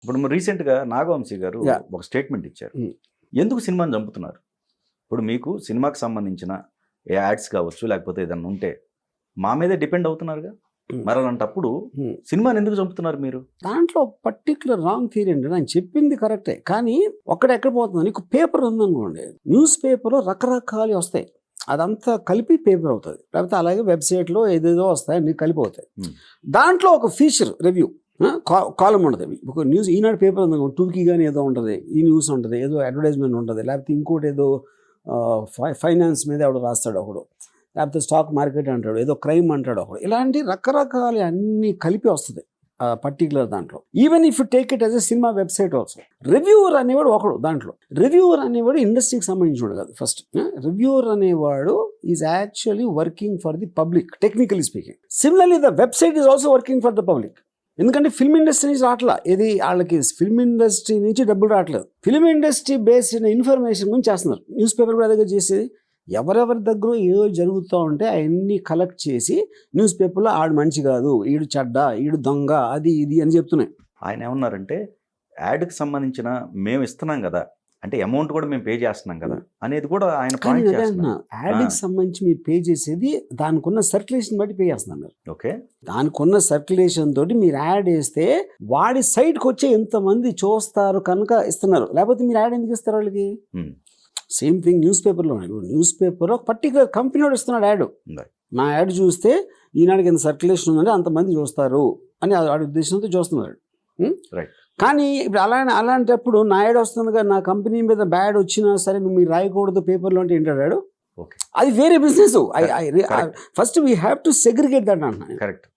ఇప్పుడు రీసెంట్గా నాగవంశీ గారు Yeah. ఒక స్టేట్మెంట్ ఇచ్చారు. Hmm. ఎందుకు సినిమాని చంపుతున్నారు? ఇప్పుడు మీకు సినిమాకి సంబంధించిన ఏ యాడ్స్ కావచ్చు లేకపోతే ఏదన్నా ఉంటే మా మీదే డిపెండ్ అవుతున్నారుగా. Hmm. మరి అలాంటప్పుడు Hmm. సినిమాని ఎందుకు చంపుతున్నారు మీరు? దాంట్లో పర్టికులర్ రాంగ్ థియరీ అండి. నేను చెప్పింది కరెక్టే, కానీ ఎక్కడ పోతుంది, నీకు పేపర్ ఉందనుకోండి, న్యూస్ పేపర్ రకరకాలు వస్తాయి, అదంతా కలిపి పేపర్ అవుతుంది. లేకపోతే అలాగే వెబ్సైట్లో ఏదేదో వస్తాయి, అన్ని కలిపి అవుతాయి. Hmm. దాంట్లో ఒక ఫీచర్ రివ్యూ కాలం ఉంటుంది. ఒక న్యూస్ ఈనాడు పేపర్ ఉంది, టూకీ కానీ ఏదో ఉంటుంది, ఈ న్యూస్ ఉంటుంది, ఏదో అడ్వర్టైజ్మెంట్ ఉంటుంది, లేకపోతే ఇంకోటి ఏదో ఫైనాన్స్ మీద ఎవడో రాస్తాడు ఒకడు, లేకపోతే స్టాక్ మార్కెట్ అంటాడు, ఏదో క్రైమ్ అంటాడు ఒకడు. ఇలాంటి రకరకాల అన్ని కలిపి వస్తుంది పర్టికులర్ దాంట్లో. Even if you take it as a cinema website also, reviewer అనేవాడు ఒకడు దాంట్లో. రివ్యూవర్ అనేవాడు ఇండస్ట్రీకి సంబంధించినవాడు కాదు. ఫస్ట్ రివ్యూవర్ అనేవాడు is actually working for the public, technically speaking. Similarly the website is also working for the public. ఎందుకంటే film industry నుంచి రావట్లా, ఇది వాళ్ళకి ఫిల్మ్ ఇండస్ట్రీ నుంచి డబ్బులు రావట్లేదు, ఫిల్మ్ ఇండస్ట్రీ బేస్డ్ ఇన్ఫర్మేషన్ గురించి చేస్తున్నారు. న్యూస్ పేపర్ కూడా అదే చేసేది. ఎవరెవరి దగ్గర ఏదో జరుగుతూ ఉంటే అవన్నీ కలెక్ట్ చేసి న్యూస్ పేపర్లో ఆడు మంచి కాదు, ఈడు చెడ్డ, ఈడు దొంగ, అది ఇది అని చెప్తున్నాయి. ఆయన ఏమన్నారంటే యాడ్కి సంబంధించిన మేము ఇస్తున్నాం కదా, అంటే అమౌంట్ కూడా మేము పే చేస్తున్నాం కదా అనేది కూడా ఆయన కానీ పాయింట్ అదే అన్న, చేస్తున్నారు. యాడ్కి సంబంధించి మీరు పే చేసేది దానికి ఉన్న సర్క్యులేషన్ బట్టి పే చేస్తున్నారు మీరు. ఓకే, దానికి ఉన్న సర్క్యులేషన్ తోటి మీరు యాడ్ వేస్తే వాడి సైట్కి వచ్చే ఎంతమంది చూస్తారు కనుక ఇస్తున్నారు, లేకపోతే మీరు యాడ్ ఎందుకు ఇస్తారు వాళ్ళకి? సేమ్ థింగ్ న్యూస్ పేపర్లో. న్యూస్ పేపర్లో పర్టికులర్ కంపెనీ వాడు ఇస్తున్నాడు యాడ్. మా యాడ్ చూస్తే ఈనాడికి ఎంత సర్క్యులేషన్ ఉందంటే అంతమంది చూస్తారు అని వాడి ఉద్దేశంతో చూస్తున్నాడు. రైట్. కానీ ఇప్పుడు అలాంటప్పుడు నా యాడ్ వస్తుందిగా, నా కంపెనీ మీద బ్యాడ్ వచ్చినా సరే నువ్వు మీరు రాయకూడదు పేపర్లో అంటే ఏంటాడు యాడ్? ఓకే, అది వేరే business. First we have to segregate that అన్న. కరెక్ట్.